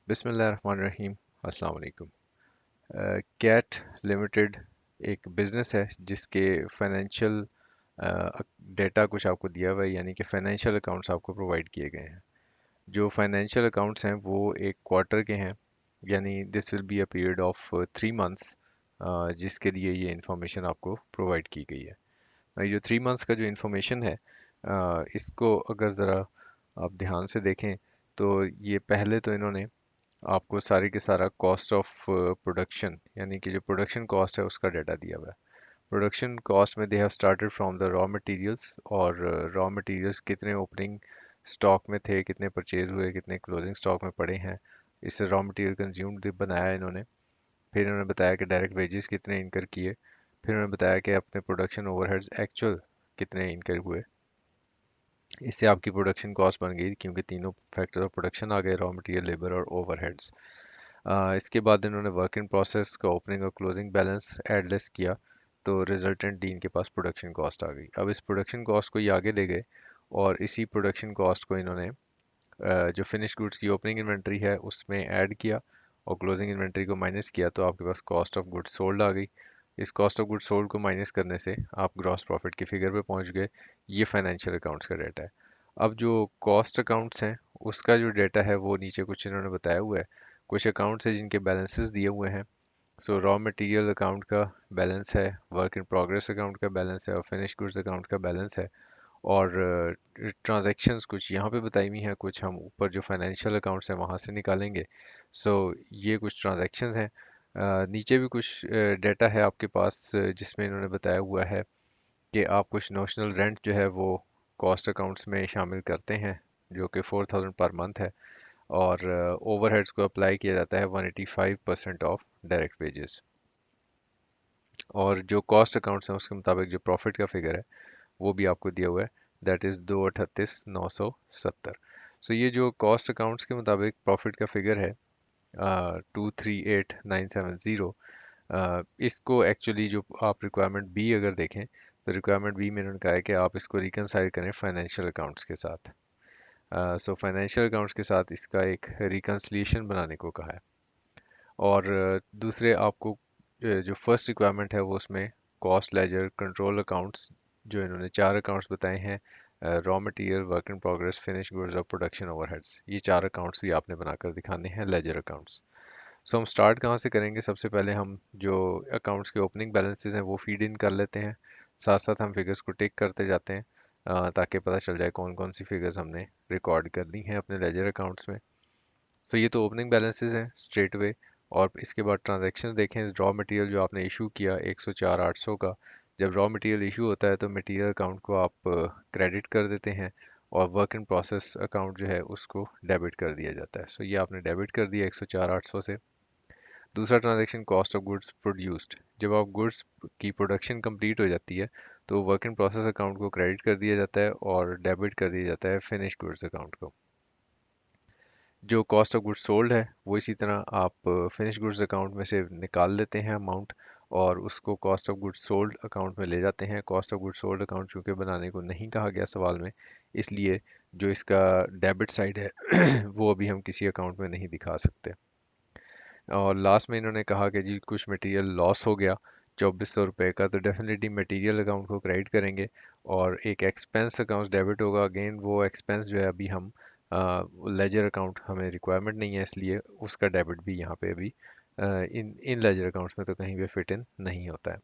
बिस्मिल्लाहिर्रहमानिर्रहीम। अस्सलाम वालेकुम। कैट लिमिटेड एक बिज़नेस है जिसके फाइनेंशियल डेटा कुछ आपको दिया हुआ है, यानी कि फाइनेंशियल अकाउंट्स आपको प्रोवाइड किए गए हैं। जो फाइनेंशियल अकाउंट्स हैं वो एक क्वार्टर के हैं, यानी this will be a period of 3 months, जिसके लिए ये इंफॉर्मेशन आपको प्रोवाइड की गई है। ये जो 3 मंथ्स का जो इंफॉर्मेशन है, इसको अगर ज़रा आप ध्यान से देखें तो ये पहले तो इन्होंने आपको सारी के सारा कॉस्ट ऑफ प्रोडक्शन, यानी कि जो प्रोडक्शन कॉस्ट है उसका डाटा दिया हुआ है। प्रोडक्शन कॉस्ट में they have started from the raw materials, और रॉ मटेरियल्स कितने ओपनिंग स्टॉक में थे, कितने परचेज हुए, कितने क्लोजिंग स्टॉक में पड़े हैं, इससे रॉ मटेरियल कंज्यूम्ड बनाया इन्होंने। फिर इन्होंने बताया कि डायरेक्ट वेजेस कितने इनकर किए। फिर उन्होंने बताया कि अपने प्रोडक्शन ओवरहेड्स एक्चुअल कितने इनकर हुए। इससे आपकी प्रोडक्शन कॉस्ट बन गई, क्योंकि तीनों फैक्टर ऑफ प्रोडक्शन आ गए, रॉ मटेरियल, लेबर और ओवरहेड्स। इसके बाद इन्होंने वर्क इन प्रोसेस का ओपनिंग और क्लोजिंग बैलेंस एड लेस किया, तो रिजल्टेंट डी इनके पास प्रोडक्शन कॉस्ट आ गई। अब इस प्रोडक्शन कॉस्ट को ये आगे ले गए और इसी प्रोडक्शन कॉस्ट को इन्होंने जो फिनिश गुड्स की ओपनिंग इन्वेंट्री है उसमें ऐड किया और क्लोजिंग इन्वेंट्री को माइनस किया, तो आपके पास कॉस्ट ऑफ गुड्स सोल्ड आ गई। इस कॉस्ट ऑफ गुड्स सोल्ड को माइनस करने से आप ग्रॉस प्रॉफिट की फिगर पे पहुंच गए। ये फाइनेंशियल अकाउंट्स का डेटा है। अब जो कॉस्ट अकाउंट्स हैं उसका जो डेटा है वो नीचे कुछ इन्होंने बताया हुआ है। कुछ अकाउंट्स है जिनके बैलेंसेस दिए हुए हैं। सो रॉ मटेरियल अकाउंट का बैलेंस है, वर्क इन प्रोग्रेस अकाउंट का बैलेंस है और फिनिश गुड्स अकाउंट का बैलेंस है। और ट्रांजैक्शंस कुछ यहाँ पे बताई हुई हैं, कुछ हम ऊपर जो फाइनेंशियल अकाउंट्स हैं वहाँ से निकालेंगे। सो ये कुछ ट्रांजैक्शंस हैं। नीचे भी कुछ डेटा है आपके पास, जिसमें इन्होंने बताया हुआ है कि आप कुछ नोशनल रेंट जो है वो कॉस्ट अकाउंट्स में शामिल करते हैं, जो कि 4000 पर मंथ है। और ओवरहेड्स को अप्लाई किया जाता है 185% ऑफ डायरेक्ट वेजेस। और जो कॉस्ट अकाउंट्स हैं उसके मुताबिक जो प्रॉफिट का फिगर है वो भी आपको दिया हुआ है, दैट इज़ 2,38,970। सो ये जो कॉस्ट अकाउंट्स के मुताबिक प्रॉफिट का फिगर है 238,970, इसको एक्चुअली जो आप रिक्वायरमेंट बी अगर देखें तो रिक्वायरमेंट बी में इन्होंने कहा है कि आप इसको रिकनसाइल करें फाइनेंशियल अकाउंट्स के साथ। सो फाइनेंशियल अकाउंट्स के साथ इसका एक रिकन्सिलिएशन बनाने को कहा है। और दूसरे आपको जो फर्स्ट रिक्वायरमेंट है वो उसमें कॉस्ट लेजर कंट्रोल अकाउंट्स, जो इन्होंने चार अकाउंट्स बताए हैं, raw material, work in progress, finish goods और प्रोडक्शन ओवरहेड्स, ये चार अकाउंट्स भी आपने बनाकर दिखाने हैं लेजर अकाउंट्स। सो हम स्टार्ट कहाँ से करेंगे? सबसे पहले हम जो अकाउंट्स के ओपनिंग बैलेंसेस हैं वो फीड इन कर लेते हैं, साथ साथ हम फिगर्स को टिक करते जाते हैं, ताकि पता चल जाए कौन कौन सी फिगर्स हमने रिकॉर्ड करनी है अपने लेजर अकाउंट्स में। सो ये तो ओपनिंग बैलेंसेस हैं स्ट्रेट वे। और इसके बाद ट्रांजैक्शंस देखें, रॉ मटेरियल जो आपने इशू किया 104,800 का, जब रॉ मटेरियल इशू होता है तो मटेरियल अकाउंट को आप क्रेडिट कर देते हैं और वर्क इन प्रोसेस अकाउंट जो है उसको डेबिट कर दिया जाता है। सो ये आपने डेबिट कर दिया 104,800 से। दूसरा transaction cost of goods produced, जब आप गुड्स की प्रोडक्शन कंप्लीट हो जाती है तो वर्क इन प्रोसेस अकाउंट को क्रेडिट कर दिया जाता है और डेबिट कर दिया जाता है फिनिश गुड्स अकाउंट को। जो कॉस्ट ऑफ गुड्स सोल्ड है वो इसी तरह आप फिनिश गुड्स अकाउंट में से निकाल लेते हैं अमाउंट, और उसको cost of goods sold account में ले जाते हैं। Cost of goods sold account चूंकि बनाने को नहीं कहा गया सवाल में, इसलिए जो इसका डेबिट साइड है वो अभी हम किसी अकाउंट में नहीं दिखा सकते। और लास्ट में इन्होंने कहा कि जी कुछ मटेरियल लॉस हो गया 2,400 रुपये का, तो डेफिनेटली मटेरियल अकाउंट को क्रेडिट करेंगे और एक एक्सपेंस अकाउंट डेबिट होगा। अगेन वो एक्सपेंस जो है अभी हम लेजर अकाउंट हमें रिक्वायरमेंट नहीं है, इसलिए उसका डेबिट भी यहाँ पे अभी इन इन लेजर अकाउंट्स में तो कहीं भी फिट इन नहीं होता है।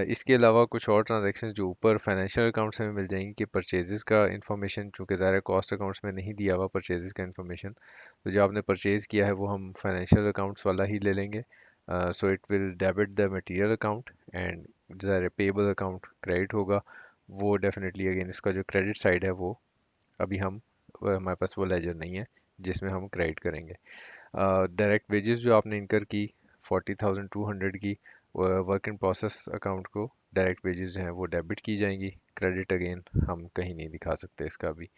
इसके अलावा कुछ और ट्रांजैक्शंस जो ऊपर फाइनेंशियल अकाउंट्स में मिल जाएंगी कि परचेजेस का इन्फॉर्मेशन, चूंकि ज़ाहिर कॉस्ट अकाउंट्स में नहीं दिया हुआ परचेजेस का इन्फॉर्मेशन, तो जो आपने परचेज किया है वो हम फाइनेंशियल अकाउंट्स वाला ही ले लेंगे। So it will debit the material account and ज़ाहिर पेबल अकाउंट क्रेडिट होगा। वो डेफिनेटली अगेन इसका जो क्रेडिट साइड है वो अभी हमारे पास वो लेजर नहीं है जिसमें हम क्रेडिट करेंगे। डायरेक्ट वेजेस जो आपने इनकर की 40,200 की, वर्क इन प्रोसेस अकाउंट को डायरेक्ट वेजेस हैं वो डेबिट की जाएंगी। क्रेडिट अगेन हम कहीं नहीं दिखा सकते इसका भी।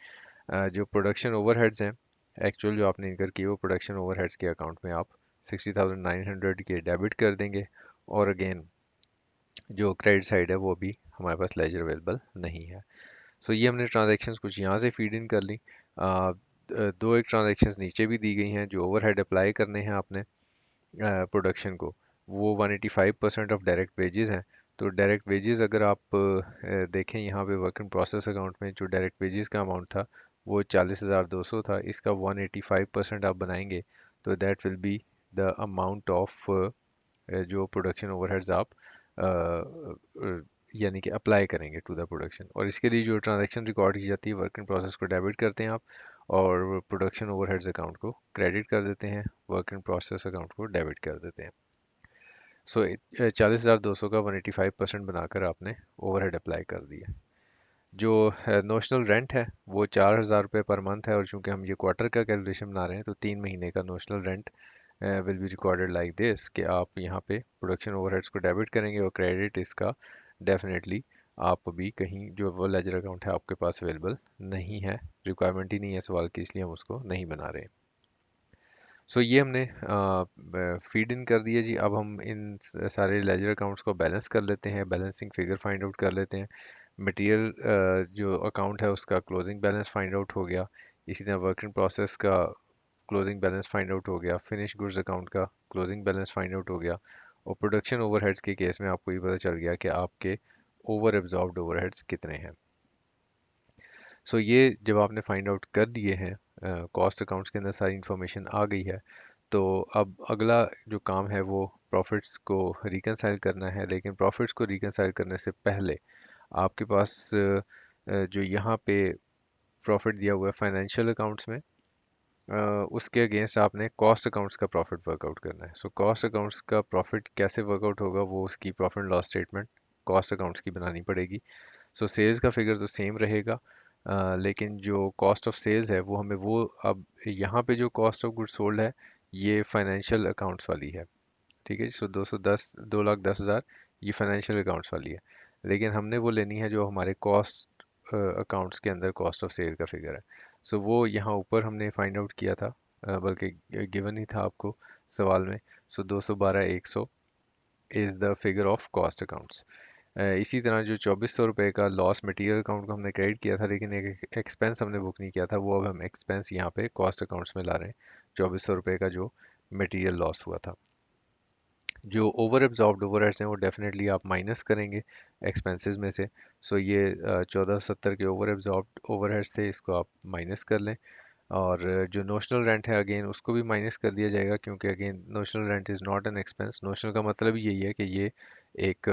जो प्रोडक्शन ओवरहेड्स हैं एक्चुअल जो आपने इनकर की, वो प्रोडक्शन ओवरहेड्स के अकाउंट में आप 60,900 के डेबिट कर देंगे। और अगेन जो क्रेडिट साइड है वो भी हमारे पास लेजर अवेलेबल नहीं है। सो ये हमने ट्रांजैक्शंस कुछ यहाँ से फीड इन कर ली। दो एक ट्रांजैक्शंस नीचे भी दी गई हैं जो ओवरहेड अप्लाई करने हैं आपने प्रोडक्शन को, वो 185% ऑफ डायरेक्ट वेजेस हैं। तो डायरेक्ट वेजेस अगर आप देखें यहाँ पे वर्क इन प्रोसेस अकाउंट में जो डायरेक्ट वेजेस का अमाउंट था वो 40,200 था, इसका 185% आप बनाएंगे तो that will be the amount of जो प्रोडक्शन ओवरहेड्स आप अ, यानी कि अप्लाई करेंगे टू द प्रोडक्शन। और इसके लिए जो ट्रांजैक्शन रिकॉर्ड की जाती है वर्क इन प्रोसेस को डेबिट करते हैं आप, और प्रोडक्शन ओवरहेड्स अकाउंट को क्रेडिट कर देते हैं, वर्क इन प्रोसेस अकाउंट को डेबिट कर देते हैं। सो 40,200 का 185% बनाकर आपने ओवरहेड अप्लाई कर दिया। जो नोशनल रेंट है वो 4,000 रुपये पर मंथ है, और चूंकि हम ये क्वार्टर का कैलकुलेशन बना रहे हैं तो 3 महीने का notional rent will be recorded like this, कि आप यहाँ पे प्रोडक्शन ओवरहेड्स को डेबिट करेंगे और क्रेडिट इसका डेफिनेटली आप अभी कहीं जो वो लेजर अकाउंट है आपके पास अवेलेबल नहीं है, रिक्वायरमेंट ही नहीं है सवाल की, इसलिए हम उसको नहीं बना रहे। सो ये हमने फीड इन कर दिया जी। अब हम इन सारे लेजर अकाउंट्स को बैलेंस कर लेते हैं, बैलेंसिंग फिगर फाइंड आउट कर लेते हैं। मटेरियल जो अकाउंट है उसका क्लोजिंग बैलेंस फाइंड आउट हो गया, इसी तरह वर्क इन प्रोसेस का क्लोजिंग बैलेंस फाइंड आउट हो गया, फिनिश गुड्स अकाउंट का क्लोजिंग बैलेंस फाइंड आउट हो गया, और प्रोडक्शन ओवरहेड्स के केस में आपको ये पता चल गया कि आपके ओवर एब्जॉर्ब्ड ओवरहेड्स कितने हैं। सो ये जब आपने फाइंड आउट कर दिए हैं, कॉस्ट अकाउंट्स के अंदर सारी इन्फॉर्मेशन आ गई है, तो अब अगला जो काम है वो प्रॉफिट्स को रिकनसाइल करना है। लेकिन प्रॉफिट्स को रिकनसाइल करने से पहले आपके पास जो यहाँ पे प्रॉफिट दिया हुआ है फाइनेंशियल अकाउंट्स में, उसके अगेंस्ट आपने कॉस्ट अकाउंट्स का प्रॉफिट वर्कआउट करना है। सो कॉस्ट अकाउंट्स का प्रॉफिट कैसे वर्कआउट होगा, वो उसकी profit loss statement cost accounts की बनानी पड़ेगी। सो सेल्स का फिगर तो सेम रहेगा, लेकिन जो कॉस्ट ऑफ सेल्स है वो हमें वो अब यहाँ पे जो कॉस्ट ऑफ गुड सोल्ड है ये फाइनेंशियल अकाउंट्स वाली है। ठीक है जी। सो 210 2,10,000 ये फाइनेंशियल अकाउंट्स वाली है, लेकिन हमने वो लेनी है जो हमारे कॉस्ट अकाउंट्स के अंदर कॉस्ट ऑफ सेल का फिगर है। सो वो यहाँ ऊपर हमने फाइंड आउट किया था, बल्कि गिवन ही था आपको सवाल में। सो 212,100 is the figure of cost accounts. इसी तरह जो 2,400 रुपये का लॉस मटेरियल अकाउंट को हमने क्रेडिट किया था, लेकिन एक एक्सपेंस हमने बुक नहीं किया था, वो अब हम एक्सपेंस यहाँ पे कॉस्ट अकाउंट्स में ला रहे हैं। 2,400 रुपये का जो मटेरियल लॉस हुआ था। जो ओवर एब्जॉर्ब्ड ओवरहेड्स हैं वो डेफिनेटली आप माइनस करेंगे एक्सपेंसेस में से। सो ये 1,470 के ओवर एब्जॉर्ब्ड ओवरहेड्स थे, इसको आप माइनस कर लें। और जो नोशनल रेंट है अगेन उसको भी माइनस कर दिया जाएगा, क्योंकि again notional rent is not an expense. Notional का मतलब यही है कि ये एक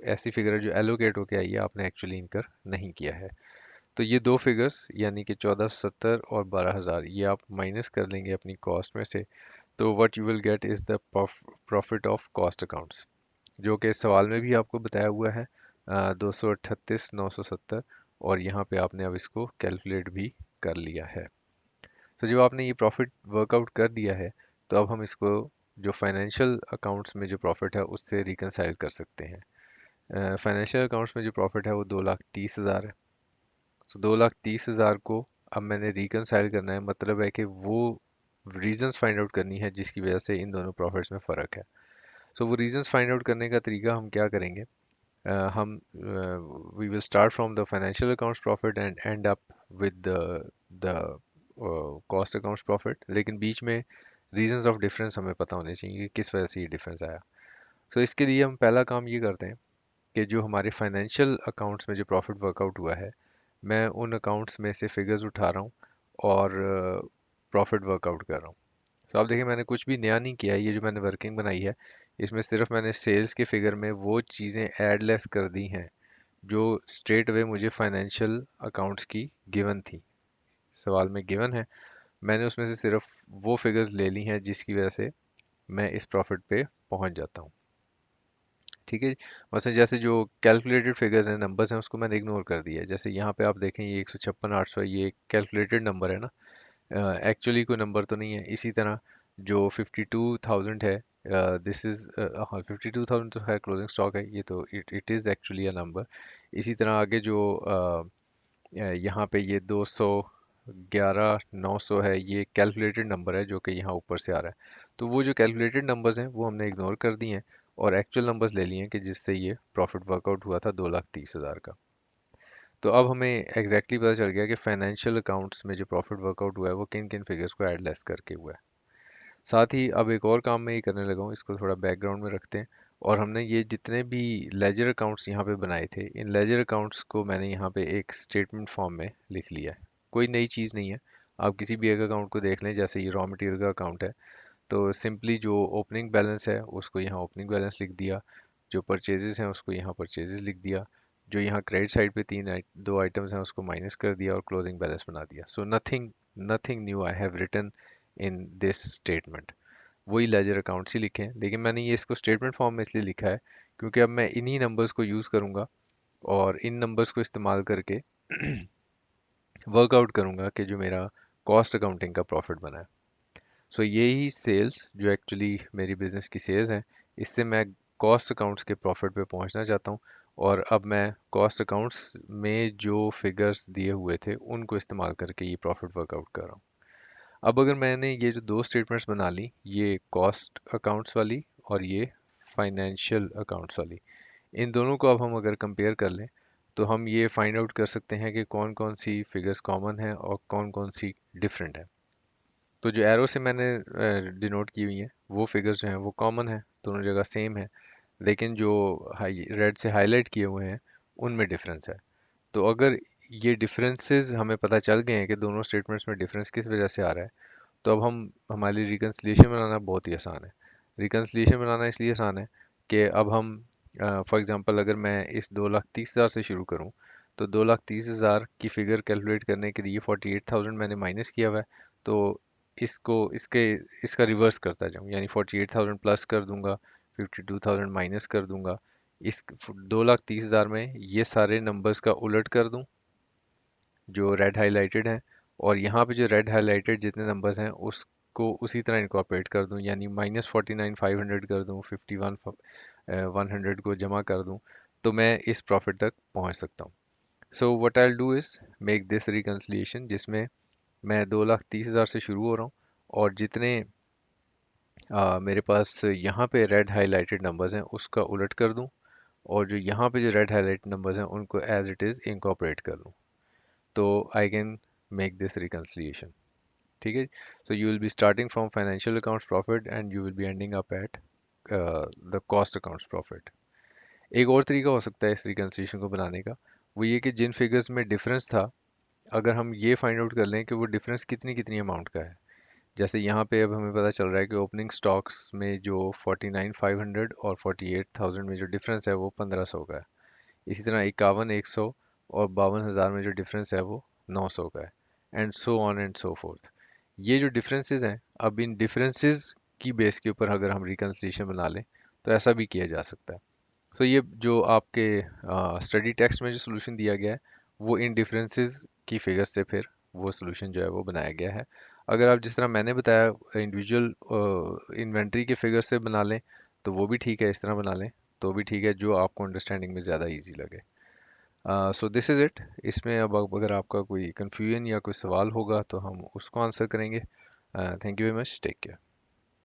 ऐसी फिगर है जो एलोकेट होके आई है, आपने एक्चुअली इनकर नहीं किया है। तो ये दो फिगर्स यानी कि 1,470 और 12,000 ये आप माइनस कर लेंगे अपनी कॉस्ट में से, तो what you will get is the profit of cost accounts, जो कि सवाल में भी आपको बताया हुआ है 238,970, और यहाँ पे आपने अब इसको कैलकुलेट भी कर लिया है। तो जब आपने ये प्रॉफिट वर्कआउट कर दिया है तो अब हम इसको जो फाइनेंशियल अकाउंट्स में जो प्रॉफिट है उससे रिकनसाइल कर सकते हैं। फाइनेंशियल अकाउंट्स में जो प्रॉफिट है वो 2,30,000 है। तो 2,30,000 को अब मैंने रिकनसाइल करना है, मतलब है कि वो रीजंस फाइंड आउट करनी है जिसकी वजह से इन दोनों प्रॉफिट्स में फ़र्क है। सो वो रीजंस फाइंड आउट करने का तरीका हम क्या करेंगे, हम we will start from the financial accounts profit and end up with the cost accounts profit, लेकिन बीच में रीजंस ऑफ डिफरेंस हमें पता होने चाहिए कि किस वजह से ये डिफरेंस आया। सो इसके लिए हम पहला काम ये करते हैं कि जो हमारे फाइनेंशियल अकाउंट्स में जो प्रॉफिट वर्कआउट हुआ है, मैं उन अकाउंट्स में से फिगर्स उठा रहा हूँ और प्रॉफिट वर्कआउट कर रहा हूँ। तो आप देखिए मैंने कुछ भी नया नहीं किया है, ये जो मैंने वर्किंग बनाई है इसमें सिर्फ मैंने सेल्स के फिगर में वो चीज़ें ऐड लेस कर दी हैं जो स्ट्रेट अवे मुझे फाइनेंशियल अकाउंट्स की गिवन थी, सवाल में गिवन है। मैंने उसमें से सिर्फ वो फिगर्स ले ली हैं जिसकी वजह से मैं इस प्रॉफिट पे पहुंच जाता हूँ। ठीक है। वैसे जैसे जो कैलकुलेटेड फिगर्स हैं नंबर्स हैं उसको मैंने इग्नोर कर दिया है। जैसे यहाँ पे आप देखें ये 156,800 ये एक कैलकुलेटेड नंबर है ना, एक्चुअली कोई नंबर तो नहीं है। इसी तरह जो 52,000 है, दिस इज हाँ 52,000 तो है क्लोजिंग स्टॉक है, ये तो it it is actually a number. इसी तरह आगे जो यहाँ पे ये 211,900 है, ये कैलकुलेटेड नंबर है जो कि यहाँ ऊपर से आ रहा है। तो वो जो कैलकुलेटेड नंबर्स हैं वो हमने इग्नोर कर दिए हैं और एक्चुअल नंबर्स ले लिए हैं कि जिससे ये प्रॉफिट वर्कआउट हुआ था 2,30,000 का। तो अब हमें एग्जैक्टली पता चल गया कि फाइनेंशियल अकाउंट्स में जो प्रॉफिट वर्कआउट हुआ है वो किन किन फिगर्स को ऐड लेस करके हुआ है। साथ ही अब एक और काम मैं ये करने लगा हूँ, इसको थोड़ा बैकग्राउंड में रखते हैं। और हमने ये जितने भी लेजर अकाउंट्स यहाँ पे बनाए थे, इन लेजर अकाउंट्स को मैंने यहाँ पे एक स्टेटमेंट फॉर्म में लिख लिया है। कोई नई चीज़ नहीं है। आप किसी भी एक अकाउंट को देख लें, जैसे ये रॉ मटेरियल का अकाउंट है, तो सिंपली जो ओपनिंग बैलेंस है उसको यहाँ ओपनिंग बैलेंस लिख दिया, जो परचेजेस हैं उसको यहाँ परचेजेस लिख दिया, जो यहाँ क्रेडिट साइड पे दो आइटम्स हैं उसको माइनस कर दिया और क्लोजिंग बैलेंस बना दिया। So nothing nothing new I have written in this statement. वही लेजर अकाउंट्स ही लिखे हैं, लेकिन मैंने ये इसको स्टेटमेंट फॉर्म में इसलिए लिखा है क्योंकि अब मैं इन्हीं नंबर्स को यूज़ करूँगा और इन नंबर्स को इस्तेमाल करके वर्कआउट करूँगा कि जो मेरा कॉस्ट अकाउंटिंग का प्रॉफिट बना है। सो यही सेल्स जो एक्चुअली मेरी बिज़नेस की सेल्स है, इससे मैं कॉस्ट अकाउंट्स के प्रॉफिट पे पहुंचना चाहता हूँ। और अब मैं कॉस्ट अकाउंट्स में जो फिगर्स दिए हुए थे उनको इस्तेमाल करके ये प्रॉफिट वर्कआउट कर रहा हूँ। अब अगर मैंने ये जो दो स्टेटमेंट्स बना ली, ये कॉस्ट अकाउंट्स वाली और ये फाइनेंशियल अकाउंट्स वाली, इन दोनों को अब हम अगर कंपेयर कर लें तो हम ये फाइंड आउट कर सकते हैं कि कौन कौन सी फिगर्स कॉमन है और कौन कौन सी डिफरेंट है। तो जो एरो से मैंने डिनोट की हुई हैं वो फिगर्स जो हैं वो कॉमन है, दोनों जगह सेम है। लेकिन जो हाई रेड से हाईलाइट किए हुए हैं उनमें डिफरेंस है। तो अगर ये डिफरेंसेस हमें पता चल गए हैं कि दोनों स्टेटमेंट्स में डिफरेंस किस वजह से आ रहा है, तो अब हम हमारे लिए रिकन्सिलिएशन बनाना बहुत ही आसान है। रिकन्सिलिएशन बनाना इसलिए आसान है कि अब हम फॉर एग्जांपल अगर मैं इस 2,30,000 से शुरू करूं, तो 2,30,000 की फिगर कैलकुलेट करने के लिए 48,000 मैंने माइनस किया हुआ है। तो इसको इसके इसका रिवर्स करता जाऊं, यानी 48,000 प्लस कर दूंगा, 52,000 माइनस कर दूंगा। इस 2,30,000 में ये सारे नंबर्स का उलट कर दूं जो रेड हाईलाइटेड हैं, और यहाँ पे जो रेड हाईलाइटेड जितने नंबर्स हैं उसको उसी तरह इनकॉर्पोरेट कर दूँ, यानी -49,500 कर दूँ, 51,100 को जमा कर दूँ, तो मैं इस प्रॉफिट तक पहुँच सकता हूँ। So what I will do is make this reconciliation, जिसमें मैं 2,30,000 से शुरू हो रहा हूँ और जितने मेरे पास यहाँ पे रेड हाईलाइटेड नंबर्स हैं उसका उलट कर दूँ, और जो यहाँ पे जो रेड हाईलाइटेड नंबर्स हैं उनको एज इट इज़ इंकॉर्पोरेट कर लूँ, तो I can make this reconciliation. ठीक है। So you will be starting from financial accounts profit and you will be ending up at the cost accounts profit. एक और तरीका हो सकता है इस रिकन्सिलिएशन को बनाने का, वो ये कि जिन फिगर्स में डिफरेंस था, अगर हम ये फाइंड आउट कर लें कि वो डिफरेंस कितनी कितनी अमाउंट का है। जैसे यहाँ पे अब हमें पता चल रहा है कि ओपनिंग स्टॉक्स में जो 49,500 और 48,000 में जो डिफरेंस है वो 1,500 का है। इसी तरह 51,100 और 52,000 में जो डिफरेंस है वो 900 का है, and so on and so fourth. ये जो डिफरेंसेस हैं, अब इन डिफरेंसेस की बेस के ऊपर अगर हम रिकन्सिलिएशन बना लें तो ऐसा भी किया जा सकता है। सो ये जो आपके स्टडी टेक्स्ट में जो सोल्यूशन दिया गया है, वो इन डिफरेंसेस की फिगर से फिर वो सोल्यूशन जो है वो बनाया गया है। अगर आप जिस तरह मैंने बताया इंडिविजुअल इन्वेंट्री के फिगर से बना लें तो वो भी ठीक है, इस तरह बना लें तो भी ठीक है, जो आपको अंडरस्टैंडिंग में ज़्यादा इजी लगे। So this is it. इसमें अब अगर आपका कोई कन्फ्यूजन या कोई सवाल होगा तो हम उसको आंसर करेंगे। Thank you very much, take care.